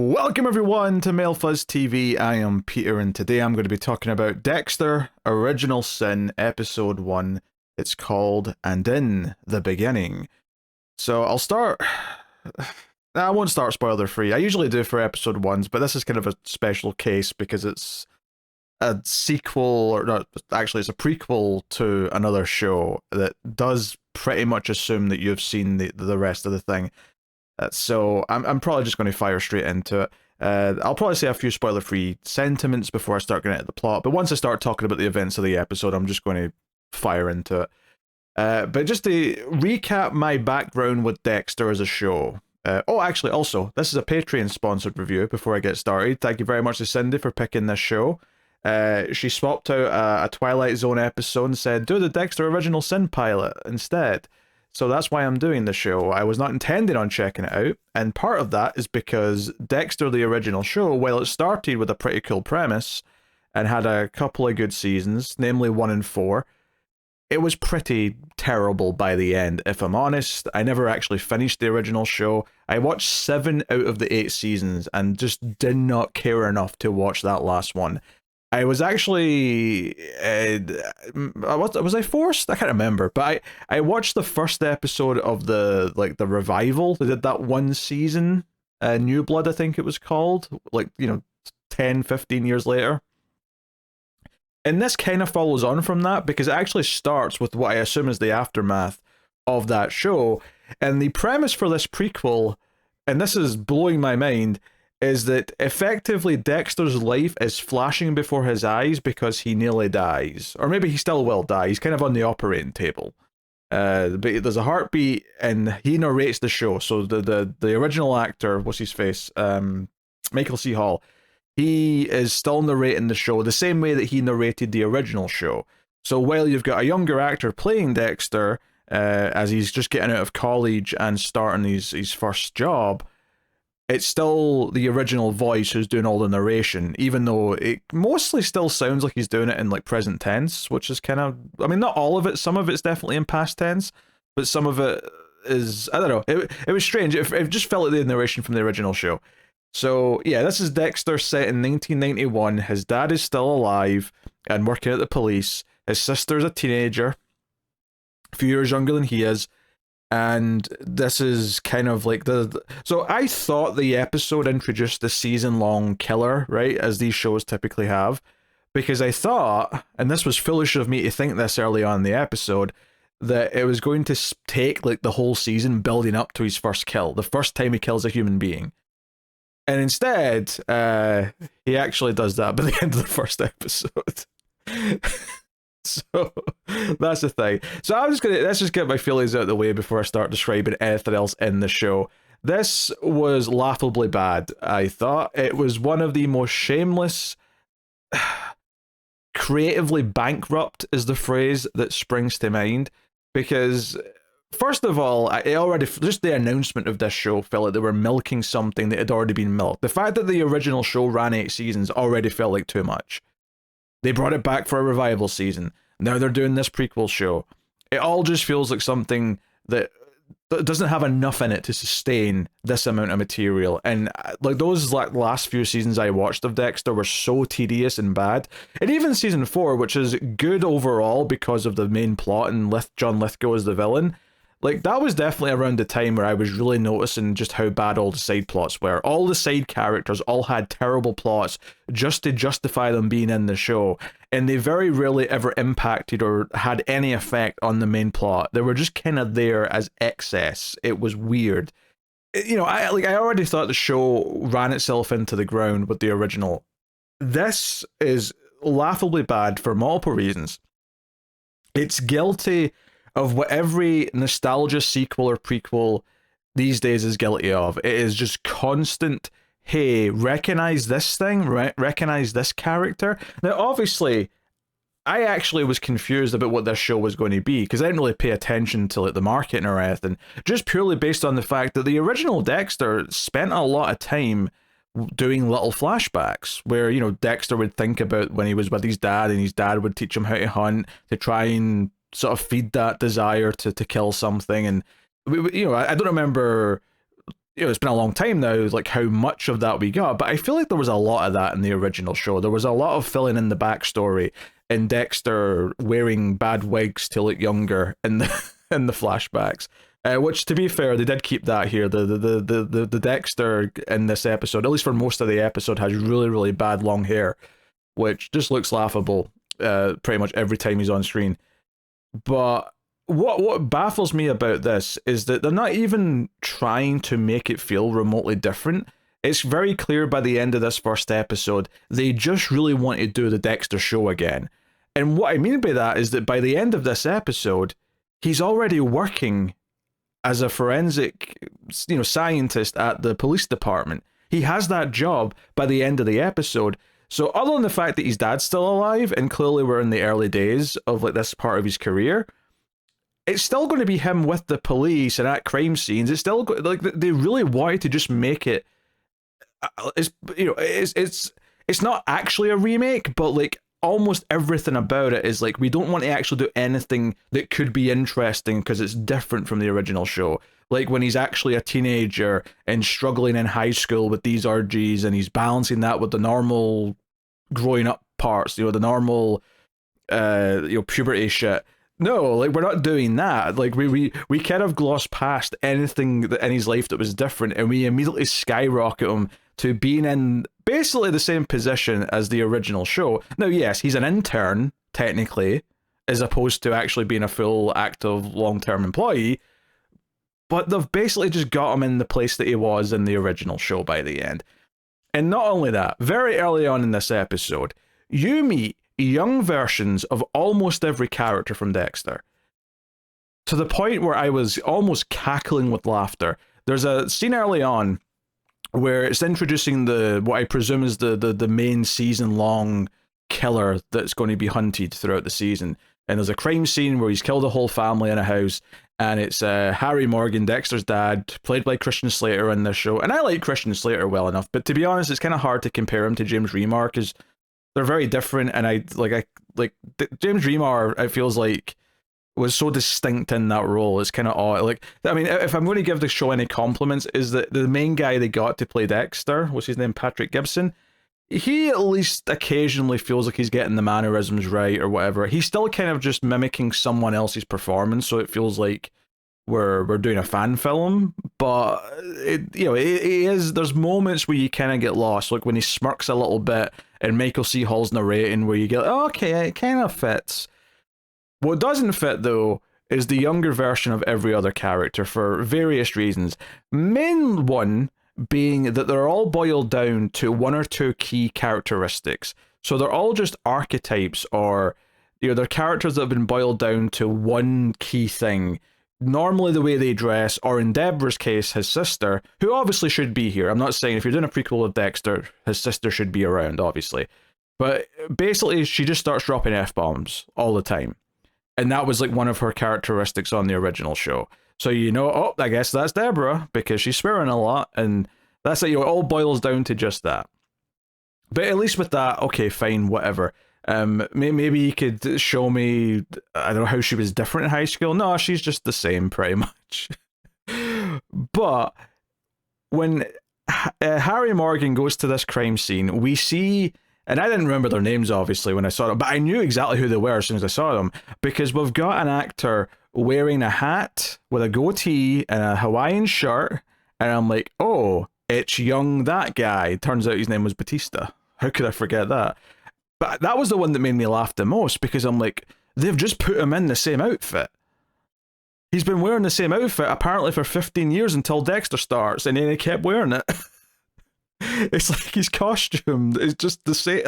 Welcome everyone to Male Fuzz TV. I am Peter and today I'm going to be talking about Dexter Original Sin Episode 1. It's called And in the Beginning. So I'll start... I won't start spoiler free. I usually do for episode 1s, but this is kind of a special case because it's a sequel, or not, actually it's a prequel to another show that does pretty much assume that you've seen the rest of the thing. So I'm probably just going to fire straight into it. I'll probably say a few spoiler-free sentiments before I start getting into the plot, but once I start talking about the events of the episode, I'm just going to fire into it. But just to recap my background with Dexter as a show. Actually, also, this is a Patreon-sponsored review before I get started. Thank you very much to Cindy for picking this show. She swapped out a Twilight Zone episode and said, do the Dexter Original Sin pilot instead. So that's why I'm doing the show. I was not intending on checking it out, and part of that is because Dexter, the original show, while it started with a pretty cool premise and had a couple of good seasons, namely 1 and 4, it was pretty terrible by the end, if I'm honest. I never actually finished the original show. I watched 7 out of the 8 seasons and just did not care enough to watch that last one. I was actually, was I forced? I can't remember, but I watched the first episode of the revival. They did that one season, New Blood, I think it was called, 10, 15 years later. And this kind of follows on from that because it actually starts with what I assume is the aftermath of that show. And the premise for this prequel, and this is blowing my mind, is that effectively Dexter's life is flashing before his eyes because he nearly dies. Or maybe he still will die. He's kind of on the operating table. But there's a heartbeat and he narrates the show. So the original actor, what's his face? Michael C. Hall. He is still narrating the show the same way that he narrated the original show. So while you've got a younger actor playing Dexter, as he's just getting out of college and starting his first job, it's still the original voice who's doing all the narration, even though it mostly still sounds like he's doing it in present tense, which is kind of, I mean, not all of it. Some of it's definitely in past tense, but some of it is, I don't know. It was strange. It just felt like the narration from the original show. So yeah, this is Dexter set in 1991. His dad is still alive and working at the police. His sister's a teenager, a few years younger than he is. And this is kind of like so I thought the episode introduced the season-long killer, right, as these shows typically have, because I thought, and this was foolish of me to think this early on in the episode, that it was going to take the whole season building up to his first kill, the first time he kills a human being. And instead, he actually does that by the end of the first episode. So that's the thing. So let's just get my feelings out of the way before I start describing anything else in the show. This was laughably bad, I thought. It was one of the most shameless, creatively bankrupt is the phrase that springs to mind. Because, first of all, just the announcement of this show felt like they were milking something that had already been milked. The fact that the original show ran 8 seasons already felt like too much. They brought it back for a revival season. Now they're doing this prequel show. It all just feels like something that doesn't have enough in it to sustain this amount of material. And those last few seasons I watched of Dexter were so tedious and bad. And even season 4, which is good overall because of the main plot and John Lithgow as the villain, that was definitely around the time where I was really noticing just how bad all the side plots were. All the side characters all had terrible plots just to justify them being in the show, and they very rarely ever impacted or had any effect on the main plot. They were just kind of there as excess. It was weird. I already thought the show ran itself into the ground with the original. This is laughably bad for multiple reasons. It's guilty of what every nostalgia sequel or prequel these days is guilty of. It is just constant, hey, recognize this thing, recognize this character. Now, obviously, I actually was confused about what this show was going to be, because I didn't really pay attention to the marketing or anything, just purely based on the fact that the original Dexter spent a lot of time doing little flashbacks where, Dexter would think about when he was with his dad, and his dad would teach him how to hunt, to try and sort of feed that desire to kill something. And I don't remember it's been a long time now, like how much of that we got, but I feel like there was a lot of that in the original show. There was a lot of filling in the backstory and Dexter wearing bad wigs to look younger in the in the flashbacks. Which, to be fair, they did keep that here. The Dexter in this episode, at least for most of the episode, has really, really bad long hair, which just looks laughable pretty much every time he's on screen. But what baffles me about this is that they're not even trying to make it feel remotely different. It's very clear by the end of this first episode, they just really want to do the Dexter show again. And what I mean by that is that by the end of this episode, he's already working as a forensic, scientist at the police department. He has that job by the end of the episode. So other than the fact that his dad's still alive, and clearly we're in the early days of like this part of his career, it's still going to be him with the police and at crime scenes. It's still like they really wanted to just make it. It's not actually a remake, but like almost everything about it is like we don't want to actually do anything that could be interesting because it's different from the original show. Like when he's actually a teenager and struggling in high school with these urges, and he's balancing that with the normal growing up parts, the normal puberty shit. No, like we're not doing that. Like we kind of gloss past anything that in his life that was different, and we immediately skyrocket him to being in basically the same position as the original show. Now, yes, he's an intern, technically, as opposed to actually being a full, active, long-term employee, but they've basically just got him in the place that he was in the original show by the end. And not only that, very early on in this episode, you meet young versions of almost every character from Dexter, to the point where I was almost cackling with laughter. There's a scene early on where it's introducing what I presume is the main season-long killer that's going to be hunted throughout the season. And there's a crime scene where he's killed a whole family in a house, and it's Harry Morgan, Dexter's dad, played by Christian Slater in this show. And I like Christian Slater well enough, but to be honest, it's kind of hard to compare him to James Remar, because they're very different, and James Remar, it feels like, was so distinct in that role. It's kind of odd. Like, I mean, if I'm going to give the show any compliments, is that the main guy they got to play Dexter, what's his name, Patrick Gibson, he at least occasionally feels like he's getting the mannerisms right or whatever. He's still kind of just mimicking someone else's performance, so it feels like we're doing a fan film. But it is, there's moments where you kind of get lost, like when he smirks a little bit and Michael C. Hall's narrating, where you get, oh, okay, it kind of fits. What doesn't fit, though, is the younger version of every other character for various reasons. Main one being that they're all boiled down to one or two key characteristics. So they're all just archetypes, or they're characters that have been boiled down to one key thing. Normally the way they dress, or in Deborah's case, his sister, who obviously should be here. I'm not saying if you're doing a prequel of Dexter, his sister should be around, obviously. But basically, she just starts dropping F-bombs all the time. And that was like one of her characteristics on the original show. So oh, I guess that's Deborah, because she's swearing a lot, and that's it. It all boils down to just that. But at least with that, okay, fine, whatever. Maybe you could show me, I don't know, how she was different in high school. No, she's just the same, pretty much. But when Harry Morgan goes to this crime scene, we see, and I didn't remember their names, obviously, when I saw them, but I knew exactly who they were as soon as I saw them, because we've got an actor wearing a hat with a goatee and a Hawaiian shirt, and I'm like, oh, it's young that guy. Turns out his name was Batista. How could I forget that? But that was the one that made me laugh the most, because I'm like, they've just put him in the same outfit. He's been wearing the same outfit apparently for 15 years until Dexter starts, and then he kept wearing it. It's like his costume is just the same.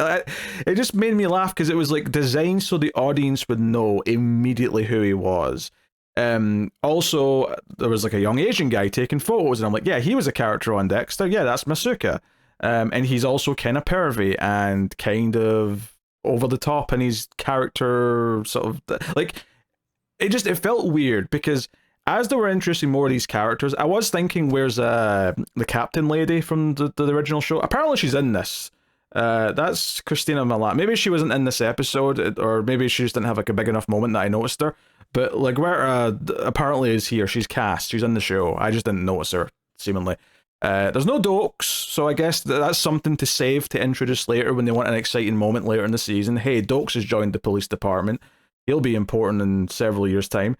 It just made me laugh because it was like designed so the audience would know immediately who he was. Also, there was like a young Asian guy taking photos, and I'm like, yeah, he was a character on Dexter. Yeah, that's Masuka. And he's also kind of pervy and kind of over the top in his character, sort of like, it felt weird, because as they were introducing more of these characters, I was thinking, where's the captain lady from the original show? Apparently she's in this. That's Christina Milian. Maybe she wasn't in this episode, or maybe she just didn't have like a big enough moment that I noticed her. But like, where apparently is here, she's cast, she's in the show. I just didn't notice her, seemingly. There's no Dokes, so I guess that's something to save to introduce later when they want an exciting moment later in the season. Hey, Dokes has joined the police department. He'll be important in several years' time.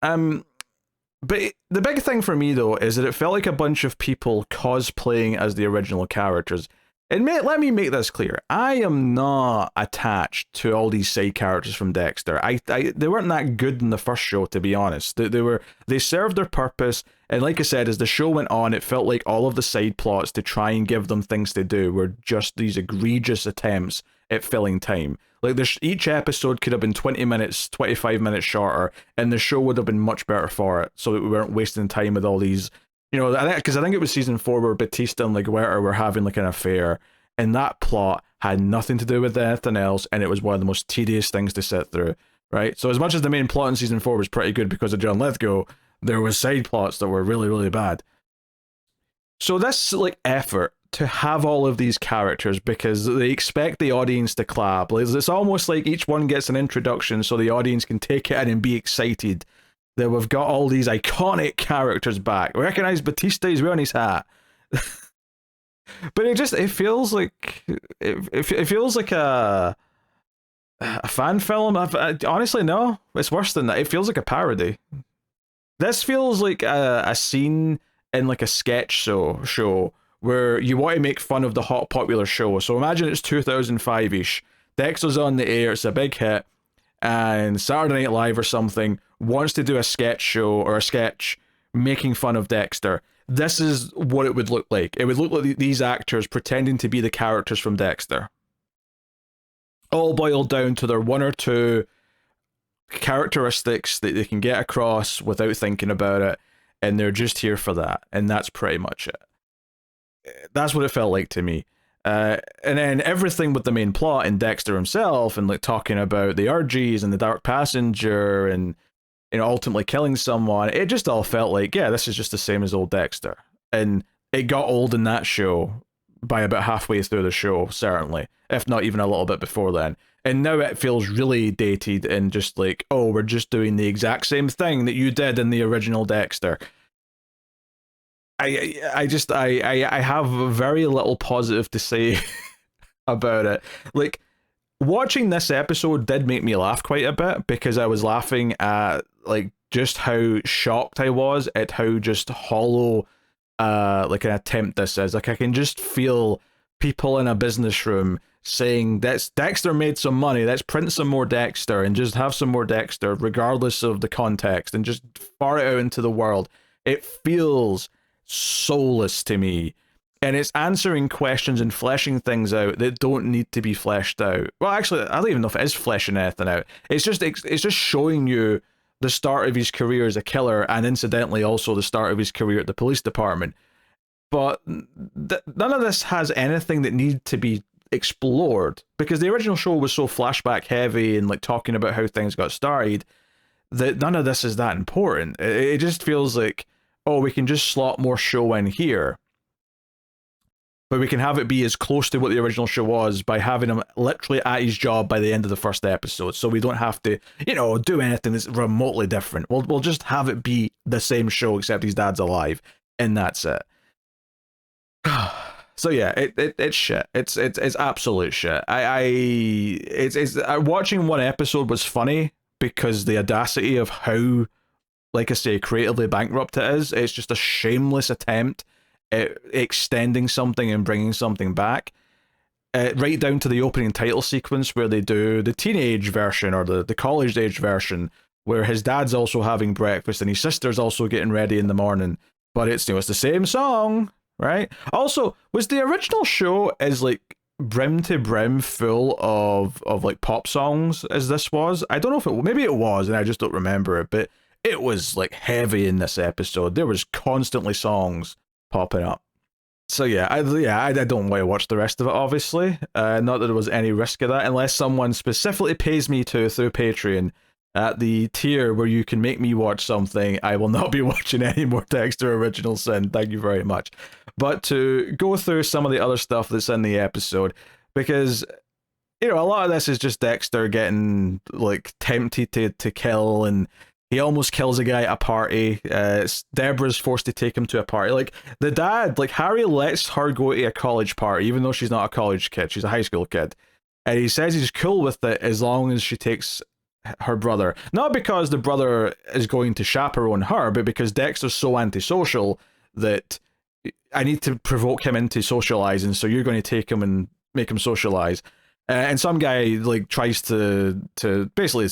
But the big thing for me, though, is that it felt like a bunch of people cosplaying as the original characters. And let me make this clear. I am not attached to all these side characters from Dexter. They weren't that good in the first show, to be honest. They served their purpose, and like I said, as the show went on, it felt like all of the side plots to try and give them things to do were just these egregious attempts at filling time. Like each episode could have been 20 minutes, 25 minutes shorter, and the show would have been much better for it, so that we weren't wasting time with all these, because I think it was season 4 where Batista and LaGuerta were having like an affair, and that plot had nothing to do with anything else, and it was one of the most tedious things to sit through, right? So as much as the main plot in season 4 was pretty good because of John Lithgow, there was side plots that were really, really bad. So this like effort to have all of these characters because they expect the audience to clap. Like, it's almost like each one gets an introduction so the audience can take it in and be excited that we've got all these iconic characters back. We recognize Batista, he's wearing his hat. But it feels like it feels like a fan film. Honestly, no, it's worse than that. It feels like a parody. This feels like a scene in like a sketch show where you want to make fun of the hot popular show. So imagine it's 2005-ish. Dexter's on the air, it's a big hit, and Saturday Night Live or something wants to do a sketch show or a sketch making fun of Dexter. This is what it would look like. It would look like these actors pretending to be the characters from Dexter. All boiled down to their one or two characteristics that they can get across without thinking about it, and they're just here for that, and that's pretty much it. That's what it felt like to me. And then everything with the main plot and Dexter himself, and like talking about the RGs and the Dark Passenger, and ultimately killing someone, it just all felt like, yeah, this is just the same as old Dexter. And it got old in that show by about halfway through the show, certainly, if not even a little bit before then. And now it feels really dated and just like, oh, we're just doing the exact same thing that you did in the original Dexter. I have very little positive to say about it. Like, watching this episode did make me laugh quite a bit because I was laughing at like just how shocked I was at how just hollow like an attempt this is. Like, I can just feel people in a business room saying that's Dexter made some money, let's print some more Dexter and just have some more Dexter regardless of the context and just fart it out into the world. It feels soulless to me, and it's answering questions and fleshing things out that don't need to be fleshed out. Well, actually, I don't even know if it is fleshing anything out. It's just showing you the start of his career as a killer, and incidentally also the start of his career at the police department. But none of this has anything that needs to be explored, because the original show was so flashback heavy and like talking about how things got started that none of this is that important. It just feels like, oh, we can just slot more show in here, but we can have it be as close to what the original show was by having him literally at his job by the end of the first episode, so we don't have to, do anything that's remotely different. We'll just have it be the same show except his dad's alive, and that's it. So yeah, it's shit. It's absolute shit. Watching one episode was funny because the audacity of how, like I say, creatively bankrupt it is. It's just a shameless attempt at extending something and bringing something back. Right down to the opening title sequence where they do the teenage version or the college age version where his dad's also having breakfast and his sister's also getting ready in the morning. But it's the same song, right? Also, was the original show as like brim to brim full of like pop songs as this was? I don't know if maybe it was and I just don't remember it, but it was like heavy in this episode. There was constantly songs popping up. So yeah, I don't want to watch the rest of it, obviously. Not that there was any risk of that, unless someone specifically pays me to through Patreon at the tier where you can make me watch something. I will not be watching any more Dexter Original Sin. Thank you very much. But to go through some of the other stuff that's in the episode, because a lot of this is just Dexter getting like tempted to kill and He almost kills a guy at a party. Deborah's forced to take him to a party. Like, the dad, like, Harry lets her go to a college party, even though she's not a college kid, she's a high school kid. And he says he's cool with it as long as she takes her brother. Not because the brother is going to chaperone her, but because Dexter's so antisocial that I need to provoke him into socializing, so you're going to take him and make him socialize. And some guy like tries to basically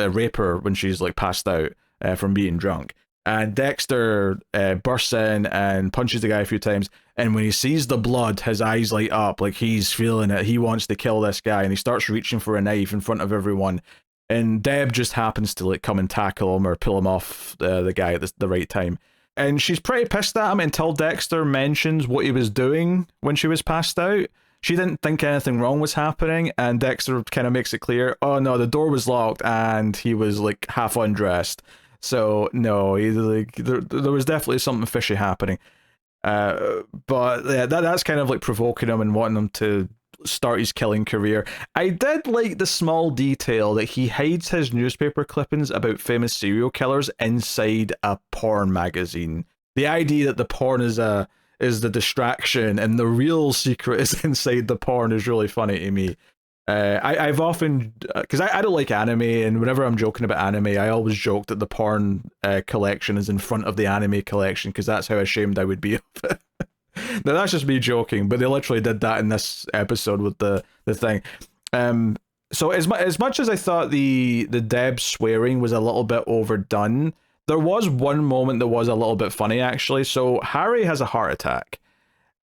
rape her when she's like passed out from being drunk. And Dexter bursts in and punches the guy a few times. And when he sees the blood, his eyes light up, like he's feeling it. He wants to kill this guy, and he starts reaching for a knife in front of everyone. And Deb just happens to like come and tackle him or pull him off the guy at the right time. And she's pretty pissed at him until Dexter mentions what he was doing when she was passed out. She didn't think anything wrong was happening, and Dexter kind of makes it clear, oh no, the door was locked and he was like half undressed. So no, there was definitely something fishy happening. But yeah, that's kind of like provoking him and wanting him to start his killing career. I did like the small detail that he hides his newspaper clippings about famous serial killers inside a porn magazine. The idea that the porn is the distraction and the real secret is inside the porn is really funny to me. I've often, because I don't like anime, and whenever I'm joking about anime, I always joke that the porn collection is in front of the anime collection, because that's how ashamed I would be of it. Now, that's just me joking, but they literally did that in this episode with the thing. So as much as I thought the Deb swearing was a little bit overdone, there was one moment that was a little bit funny, actually. So Harry has a heart attack,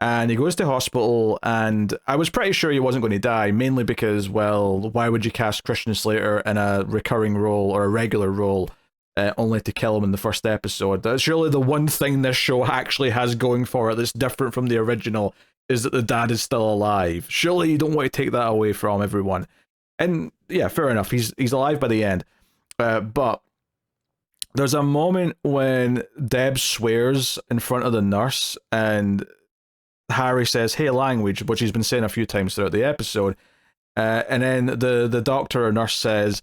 and he goes to hospital, and I was pretty sure he wasn't going to die, mainly because, well, why would you cast Christian Slater in a recurring role or a regular role only to kill him in the first episode? That's really the one thing this show actually has going for it that's different from the original, is that the dad is still alive. Surely you don't want to take that away from everyone. And yeah, fair enough, he's alive by the end. But there's a moment when Deb swears in front of the nurse, and Harry says, "Hey, language," which he's been saying a few times throughout the episode. And then the doctor or nurse says,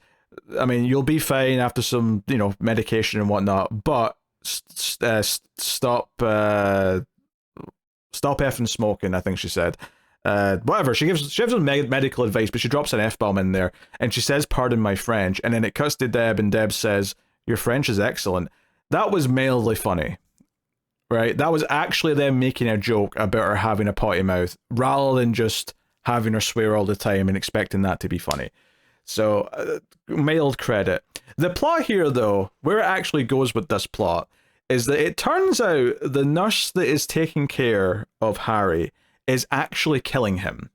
I mean, you'll be fine after some, medication and whatnot, but stop effing smoking, I think she said. Whatever, she gives them medical advice, but she drops an F-bomb in there, and she says, "Pardon my French," and then it cuts to Deb, and Deb says, "Your French is excellent." That was mildly funny, right? That was actually them making a joke about her having a potty mouth, rather than just having her swear all the time and expecting that to be funny. So, mild credit. The plot here, though, where it actually goes with this plot, is that it turns out the nurse that is taking care of Harry is actually killing him.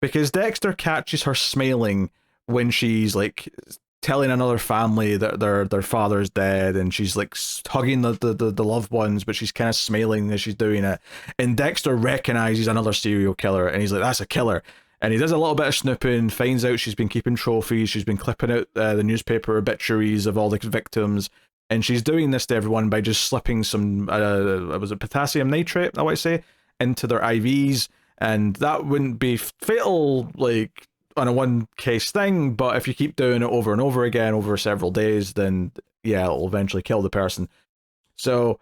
Because Dexter catches her smiling when she's, like, telling another family that their father's dead, and she's, like, hugging the loved ones, but she's kind of smiling as she's doing it. And Dexter recognizes another serial killer, and he's like, "That's a killer." And he does a little bit of snooping, finds out she's been keeping trophies, she's been clipping out the newspaper obituaries of all the victims, and she's doing this to everyone by just slipping some, was it potassium nitrate, I want to say, into their IVs, and that wouldn't be fatal, like, on a one-case thing, but if you keep doing it over and over again over several days, then, yeah, it'll eventually kill the person. So,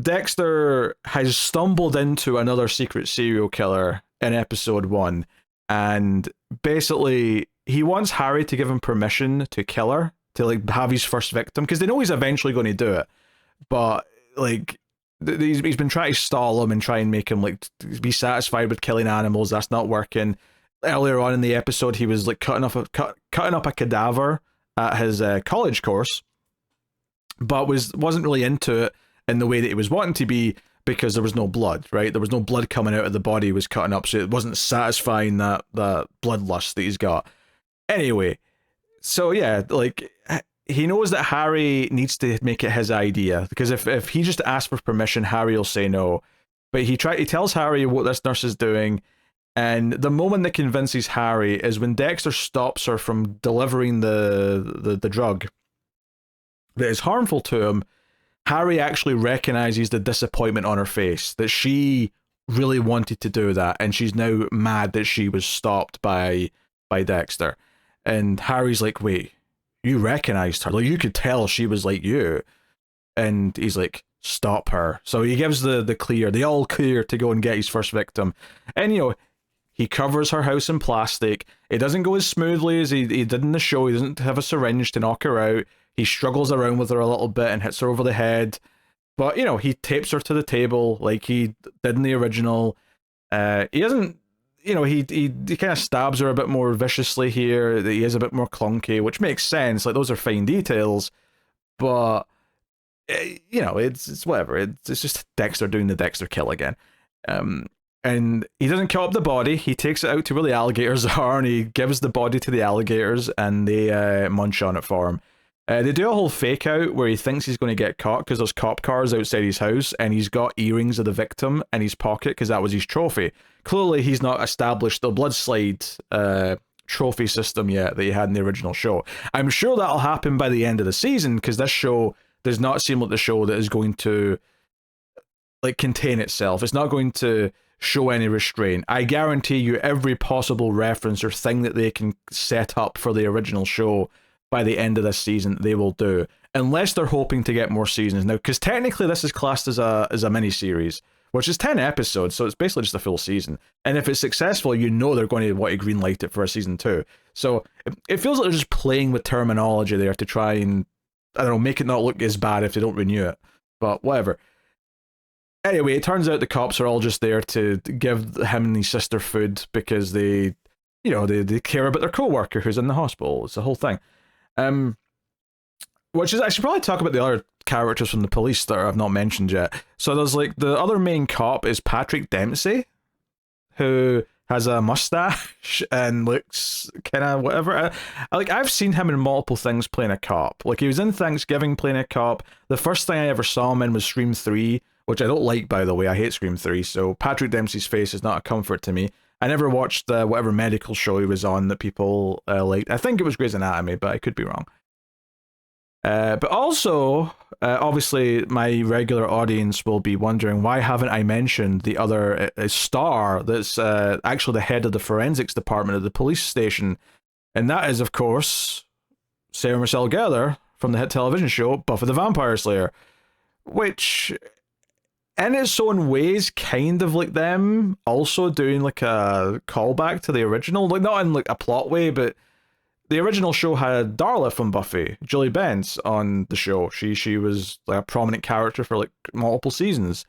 Dexter has stumbled into another secret serial killer in episode 1, and basically he wants Harry to give him permission to kill her, to like have his first victim, because they know he's eventually going to do it, but like he's been trying to stall him and try and make him like be satisfied with killing animals. That's not working. Earlier on in the episode, he was like cutting up a cadaver at his college course, but wasn't really into it in the way that he was wanting to be, because there was no blood, right? There was no blood coming out of the body he was cutting up, so it wasn't satisfying that bloodlust that he's got. Anyway, so yeah, like, he knows that Harry needs to make it his idea, because if he just asks for permission, Harry will say no. But he tells Harry what this nurse is doing, and the moment that convinces Harry is when Dexter stops her from delivering the drug that is harmful to him. Harry actually recognizes the disappointment on her face, that she really wanted to do that, and she's now mad that she was stopped by Dexter. And Harry's like, "Wait, you recognized her. Like, you could tell she was like you. And he's like, stop her. So he gives the all clear to go and get his first victim. And, you know, he covers her house in plastic. It doesn't go as smoothly as he did in the show. He doesn't have a syringe to knock her out. He struggles around with her a little bit and hits her over the head. But, you know, he tapes her to the table like he did in the original. He doesn't, you know, he kind of stabs her a bit more viciously here. He is a bit more clunky, which makes sense. Like, those are fine details. But, you know, it's whatever. It's just Dexter doing the Dexter kill again. And he doesn't kill up the body. He takes it out to where the alligators are, and he gives the body to the alligators, and they munch on it for him. They do a whole fake out where he thinks he's going to get caught because there's cop cars outside his house, and he's got earrings of the victim in his pocket because that was his trophy. Clearly, he's not established the blood slide trophy system yet that he had in the original show. I'm sure that'll happen by the end of the season because this show does not seem like the show that is going to like contain itself. It's not going to show any restraint. I guarantee you every possible reference or thing that they can set up for the original show by the end of this season they will do, unless they're hoping to get more seasons now, because technically this is classed as a mini series, which is 10 episodes, so it's basically just a full season. And if it's successful, you know they're going to want to greenlight it for a season 2. So it feels like they're just playing with terminology there to try and, I don't know, make it not look as bad if they don't renew it, but whatever. Anyway, it turns out the cops are all just there to give him and his sister food because they, you know, they care about their co-worker who's in the hospital. It's the whole thing. Which is, I should probably talk about the other characters from the police that I've not mentioned yet. So there's like, the other main cop is Patrick Dempsey, who has a mustache and looks kind of whatever. Like, I've seen him in multiple things playing a cop. Like, he was in Thanksgiving playing a cop. The first thing I ever saw him in was Scream 3, which I don't like, by the way. I hate Scream 3, so Patrick Dempsey's face is not a comfort to me. I never watched whatever medical show he was on that people liked. I think it was Grey's Anatomy, but I could be wrong. But also, obviously, my regular audience will be wondering, why haven't I mentioned the other star that's actually the head of the forensics department at the police station? And that is, of course, Sarah Michelle Gellar from the hit television show Buffy the Vampire Slayer, which, in its own ways, kind of like them also doing like a callback to the original, like not in like a plot way, but the original show had Darla from Buffy, Julie Benz, on the show. She was like a prominent character for like multiple seasons.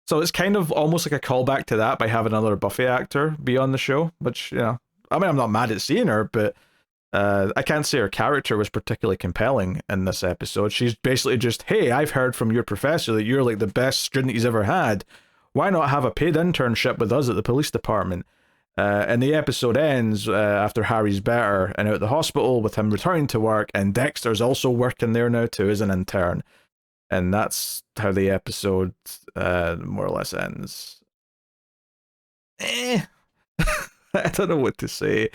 So it's kind of almost like a callback to that by having another Buffy actor be on the show, which, you know, I mean, I'm not mad at seeing her, but I can't say her character was particularly compelling in this episode. She's basically just, hey, I've heard from your professor that you're like the best student he's ever had. Why not have a paid internship with us at the police department? And the episode ends after Harry's better and out of the hospital with him returning to work, and Dexter's also working there now too as an intern. And that's how the episode more or less ends. I don't know what to say.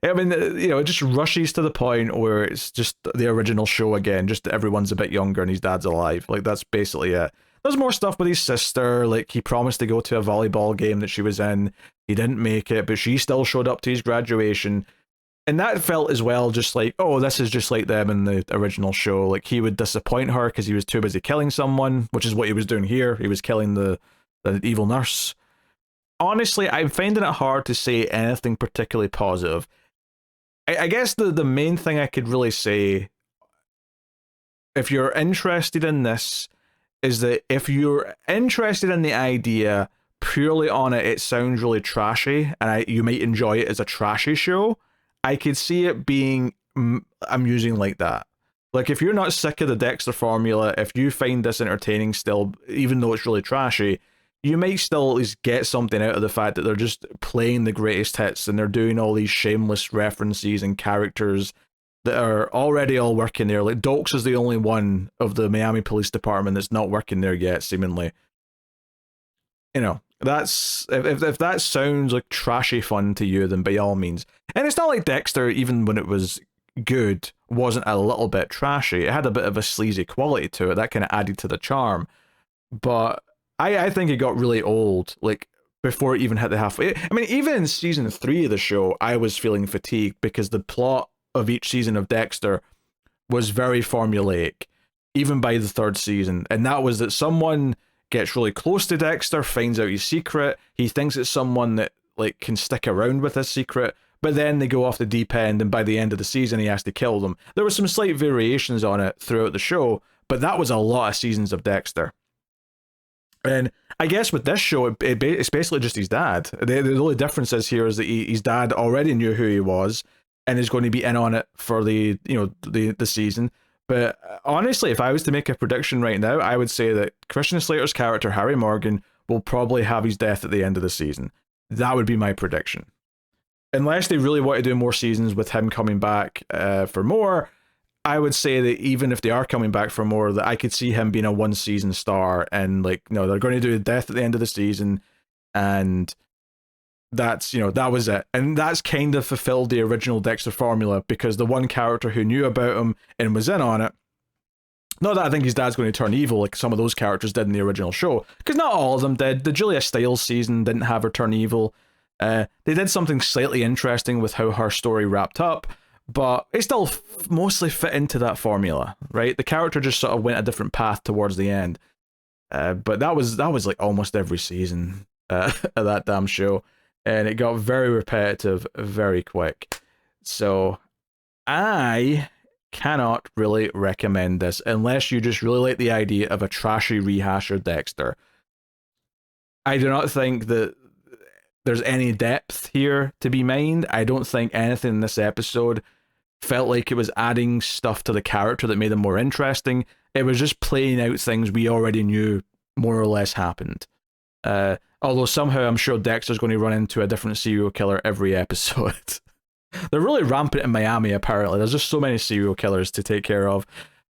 I mean, you know, it just rushes to the point where it's just the original show again, just everyone's a bit younger and his dad's alive. Like, that's basically it. There's more stuff with his sister, like he promised to go to a volleyball game that she was in. He didn't make it, but she still showed up to his graduation. And that felt as well just like, oh, this is just like them in the original show. Like, he would disappoint her because he was too busy killing someone, which is what he was doing here. He was killing the evil nurse. Honestly, I'm finding it hard to say anything particularly positive. I guess the main thing I could really say, if you're interested in this, is that if you're interested in the idea purely on it, it sounds really trashy, and you might enjoy it as a trashy show. I could see it being amusing like that. Like, if you're not sick of the Dexter formula, if you find this entertaining still, even though it's really trashy, you might still at least get something out of the fact that they're just playing the greatest hits and they're doing all these shameless references and characters that are already all working there. Like, Dokes is the only one of the Miami Police Department that's not working there yet, seemingly. You know, that's if that sounds like trashy fun to you, then by all means. And it's not like Dexter, even when it was good, wasn't a little bit trashy. It had a bit of a sleazy quality to it that kind of added to the charm. But I think it got really old, like, before it even hit the halfway. I mean, even in season 3 of the show, I was feeling fatigued because the plot of each season of Dexter was very formulaic, even by the third season. And that was that someone gets really close to Dexter, finds out his secret. He thinks it's someone that like can stick around with his secret, but then they go off the deep end, and by the end of the season, he has to kill them. There were some slight variations on it throughout the show, but that was a lot of seasons of Dexter. And I guess with this show, it's basically just his dad. The only difference is here is that his dad already knew who he was and is going to be in on it for the season. But honestly, if I was to make a prediction right now, I would say that Christian Slater's character, Harry Morgan, will probably have his death at the end of the season. That would be my prediction. Unless they really want to do more seasons with him coming back for more, I would say that even if they are coming back for more, that I could see him being a one-season star, and like, no, they're going to do death at the end of the season, and that's, that was it. And that's kind of fulfilled the original Dexter formula, because the one character who knew about him and was in on it, not that I think his dad's going to turn evil like some of those characters did in the original show, because not all of them did. The Julia Stiles season didn't have her turn evil. They did something slightly interesting with how her story wrapped up, but it still mostly fit into that formula, right? The character just sort of went a different path towards the end. But that was like almost every season of that damn show, and it got very repetitive very quick. So I cannot really recommend this unless you just really like the idea of a trashy rehasher Dexter. I do not think that there's any depth here to be mined. I don't think anything in this episode felt like it was adding stuff to the character that made him more interesting. It was just playing out things we already knew more or less happened. Although somehow I'm sure Dexter's going to run into a different serial killer every episode. They're really rampant in Miami, apparently. There's just so many serial killers to take care of.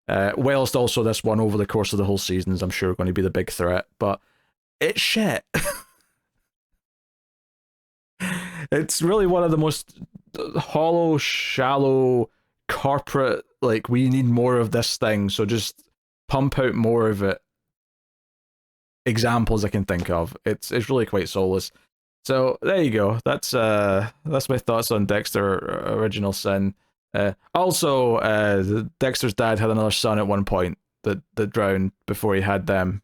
Whilst also this one over the course of the whole season is, I'm sure, going to be the big threat. But it's shit. It's really one of the most hollow, shallow, corporate, like, we need more of this thing, so just pump out more of it examples I can think of. It's really quite soulless. So there you go. That's my thoughts on Dexter Original Sin. Also, Dexter's dad had another son at one point that drowned before he had them.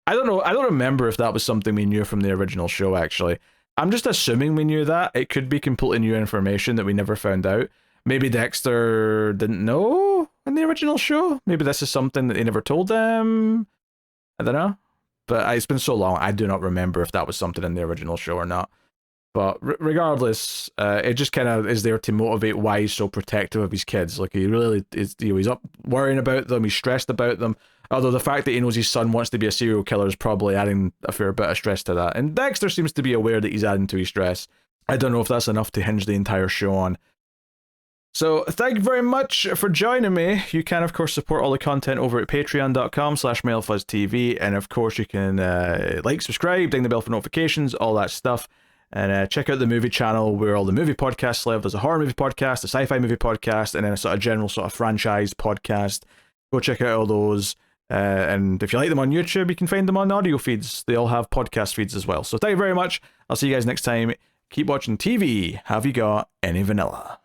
I don't know. I don't remember if that was something we knew from the original show, actually. I'm just assuming we knew that. It could be completely new information that we never found out. Maybe Dexter didn't know in the original show. Maybe this is something that they never told them. I don't know. But it's been so long, I do not remember if that was something in the original show or not. But regardless, it just kind of is there to motivate why he's so protective of his kids. Like, he really is, he's up worrying about them, he's stressed about them. Although the fact that he knows his son wants to be a serial killer is probably adding a fair bit of stress to that. And Dexter seems to be aware that he's adding to his stress. I don't know if that's enough to hinge the entire show on. So thank you very much for joining me. You can, of course, support all the content over at patreon.com/MailFuzzTV. And, of course, you can like, subscribe, ding the bell for notifications, all that stuff. And check out the movie channel where all the movie podcasts live. There's a horror movie podcast, a sci-fi movie podcast, and then a sort of general sort of franchise podcast. Go check out all those. And if you like them on YouTube, you can find them on audio feeds. They all have podcast feeds as well. So thank you very much. I'll see you guys next time. Keep watching TV. Have you got any vanilla?